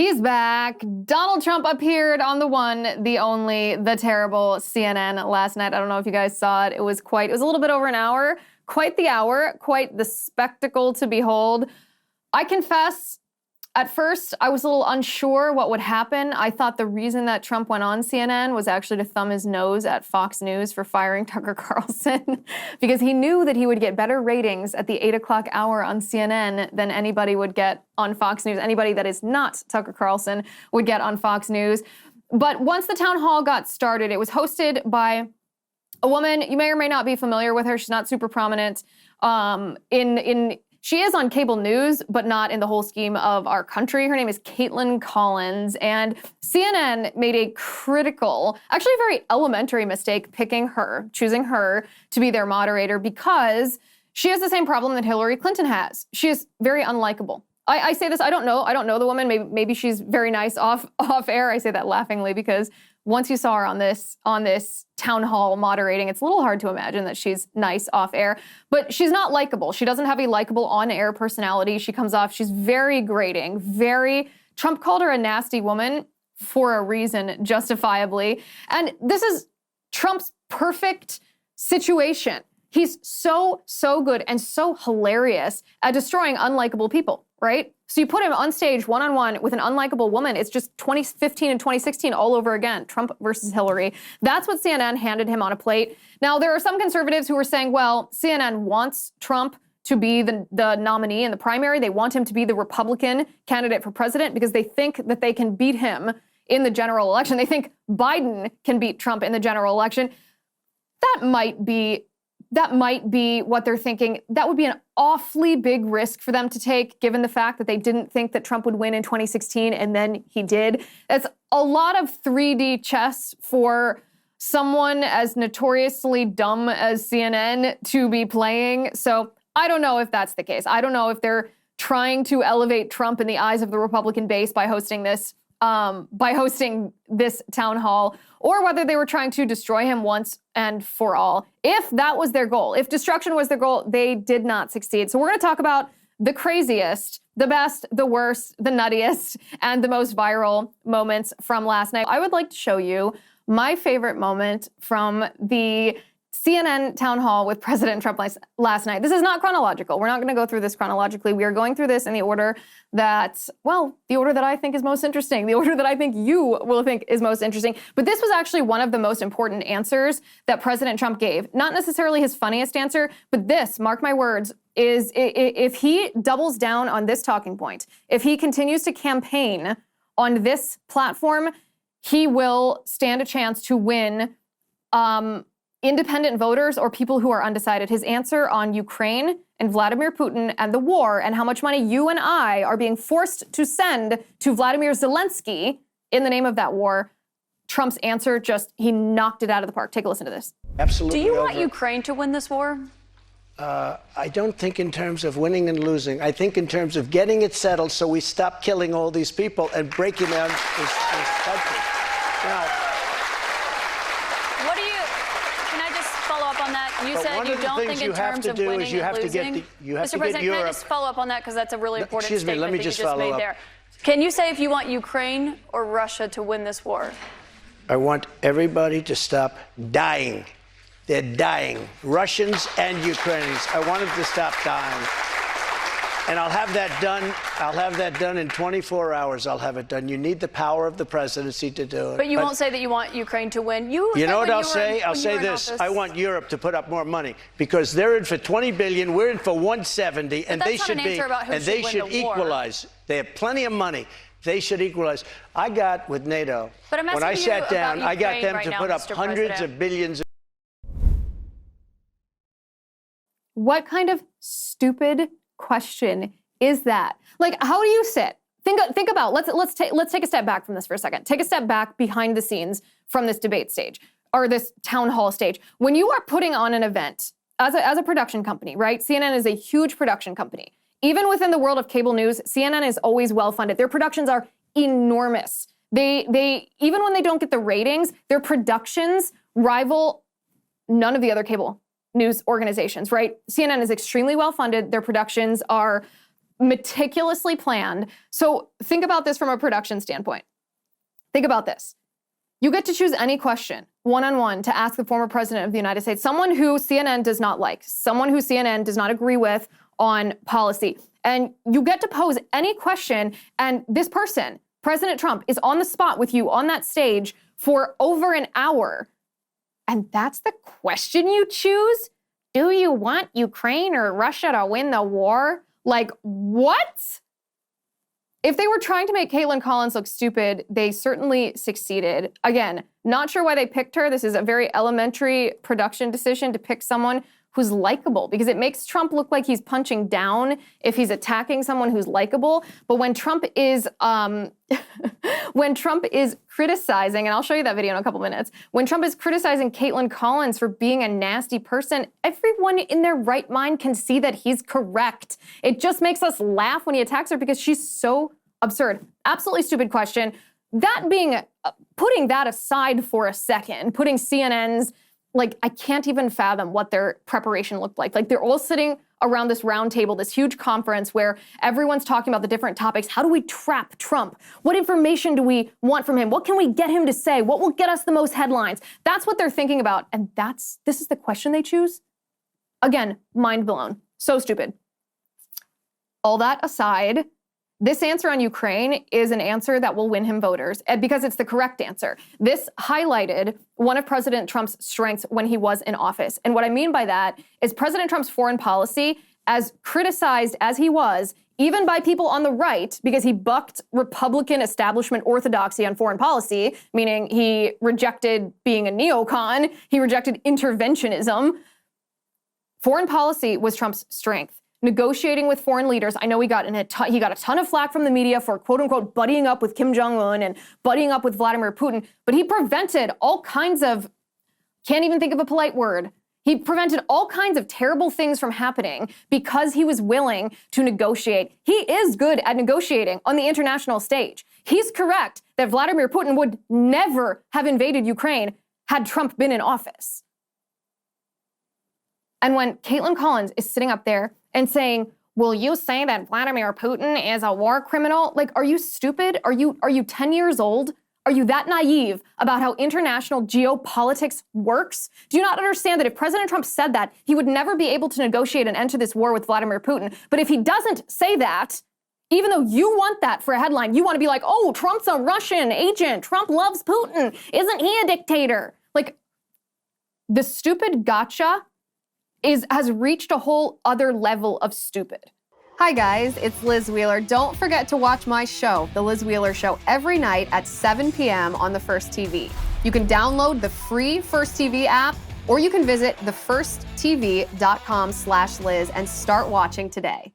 He's back. Donald Trump appeared on the one, the only, the terrible CNN last night. I don't know if you guys saw it. It was a little bit over an hour. Quite the hour, quite the spectacle to behold. I confess, at first, I was a little unsure what would happen. I thought the reason that Trump went on CNN was actually to thumb his nose at Fox News for firing Tucker Carlson because he knew that he would get better ratings at the 8 o'clock hour on CNN than anybody would get on Fox News. Anybody that is not Tucker Carlson would get on Fox News. But once the town hall got started, it was hosted by a woman. You may or may not be familiar with her. She's not super prominent She is on cable news, but not in the whole scheme of our country. Her name is Caitlin Collins, and CNN made a critical, actually a very elementary mistake choosing her to be their moderator because she has the same problem that Hillary Clinton has. She is very unlikable. I say this, I don't know the woman. Maybe she's very nice off air. I say that laughingly because once you saw her on this town hall moderating, it's a little hard to imagine that she's nice off air, but she's not likable. She doesn't have a likable on-air personality. She comes off, she's very grating, Trump called her a nasty woman for a reason, justifiably. And this is Trump's perfect situation. He's so good and so hilarious at destroying unlikable people, right? So you put him on stage one-on-one with an unlikable woman. It's just 2015 and 2016 all over again, Trump versus Hillary. That's what CNN handed him on a plate. Now, there are some conservatives who are saying, well, CNN wants Trump to be the nominee in the primary. They want him to be the Republican candidate for president because they think that they can beat him in the general election. They think Biden can beat Trump in the general election. That might be what they're thinking. That would be an awfully big risk for them to take, given the fact that they didn't think that Trump would win in 2016, and then he did. That's a lot of 3D chess for someone as notoriously dumb as CNN to be playing. So I don't know if that's the case. I don't know if they're trying to elevate Trump in the eyes of the Republican base by hosting this town hall, or whether they were trying to destroy him once and for all. If that was their goal, if destruction was their goal, they did not succeed. So we're going to talk about the craziest, the best, the worst, the nuttiest, and the most viral moments from last night. I would like to show you my favorite moment from the CNN town hall with President Trump last night. This is not chronological. We're not going to go through this chronologically. We are going through this in the order that I think is most interesting, the order that I think you will think is most interesting. But this was actually one of the most important answers that President Trump gave. Not necessarily his funniest answer, but this, mark my words, is if he doubles down on this talking point, if he continues to campaign on this platform, he will stand a chance to win independent voters or people who are undecided. His answer on Ukraine and Vladimir Putin and the war and how much money you and I are being forced to send to Vladimir Zelensky in the name of that war. Trump's answer he knocked it out of the park. Take a listen to this. Absolutely. Do you want Ukraine to win this war? I don't think in terms of winning and losing. I think in terms of getting it settled so we stop killing all these people and breaking down this country. Now, you said you don't think in terms of winning and losing. Mr. President, can I just follow up on that because that's a really important statement let me that just you just follow made up. there. Can you say if you want Ukraine or Russia to win this war? I want everybody to stop dying. They're dying, Russians and Ukrainians. I want them to stop dying. And I'll have that done in 24 hours. I'll have it done. You need the power of the presidency to do it. But you won't say that you want Ukraine to win. You know what I'll say? I'll say this. I want Europe to put up more money because they're in for 20 billion. We're in for 170, and they should equalize. They have plenty of money. They should equalize. I got with NATO. But I'm asking when I sat down, I got them to put up Mr. hundreds President. of billions. What kind of stupid question is that? Like, how do you sit? Think about. Let's take a step back from this for a second. Take a step back behind the scenes from this debate stage or this town hall stage. When you are putting on an event as a production company, right? CNN is a huge production company. Even within the world of cable news, CNN is always well funded. Their productions are enormous. They even when they don't get the ratings, their productions rival none of the other cable news organizations, right? CNN is extremely well funded. Their productions are meticulously planned. So think about this from a production standpoint. Think about this. You get to choose any question, one-on-one, to ask the former president of the United States, someone who CNN does not like, someone who CNN does not agree with on policy. And you get to pose any question, and this person, President Trump, is on the spot with you on that stage for over an hour. And that's the question you choose? Do you want Ukraine or Russia to win the war? Like, what? If they were trying to make Caitlin Collins look stupid, they certainly succeeded. Again, not sure why they picked her. This is a very elementary production decision to pick someone who's likable, because it makes Trump look like he's punching down if he's attacking someone who's likable. But when Trump is when Trump is criticizing, and I'll show you that video in a couple minutes, when Trump is criticizing Caitlin Collins for being a nasty person, everyone in their right mind can see that he's correct. It just makes us laugh when he attacks her because she's so absurd. Absolutely stupid question. That being, putting that aside for a second, putting CNN's, like, I can't even fathom what their preparation looked like. Like, they're all sitting around this round table, this huge conference where everyone's talking about the different topics. How do we trap Trump? What information do we want from him? What can we get him to say? What will get us the most headlines? That's what they're thinking about. And this is the question they choose? Again, mind blown. So stupid. All that aside, this answer on Ukraine is an answer that will win him voters because it's the correct answer. This highlighted one of President Trump's strengths when he was in office. And what I mean by that is President Trump's foreign policy, as criticized as he was, even by people on the right, because he bucked Republican establishment orthodoxy on foreign policy, meaning he rejected being a neocon, he rejected interventionism. Foreign policy was Trump's strength. Negotiating with foreign leaders. I know he got a ton of flack from the media for quote unquote buddying up with Kim Jong-un and buddying up with Vladimir Putin, but he prevented all kinds of, can't even think of a polite word. He prevented all kinds of terrible things from happening because he was willing to negotiate. He is good at negotiating on the international stage. He's correct that Vladimir Putin would never have invaded Ukraine had Trump been in office. And when Caitlin Collins is sitting up there and saying, will you say that Vladimir Putin is a war criminal? Like, are you stupid? Are you 10 years old? Are you that naive about how international geopolitics works? Do you not understand that if President Trump said that, he would never be able to negotiate an end to this war with Vladimir Putin? But if he doesn't say that, even though you want that for a headline, you want to be like, oh, Trump's a Russian agent. Trump loves Putin. Isn't he a dictator? Like, the stupid gotcha has reached a whole other level of stupid. Hi guys, it's Liz Wheeler. Don't forget to watch my show, The Liz Wheeler Show, every night at 7 p.m. on the First TV. You can download the free First TV app, or you can visit thefirsttv.com/Liz and start watching today.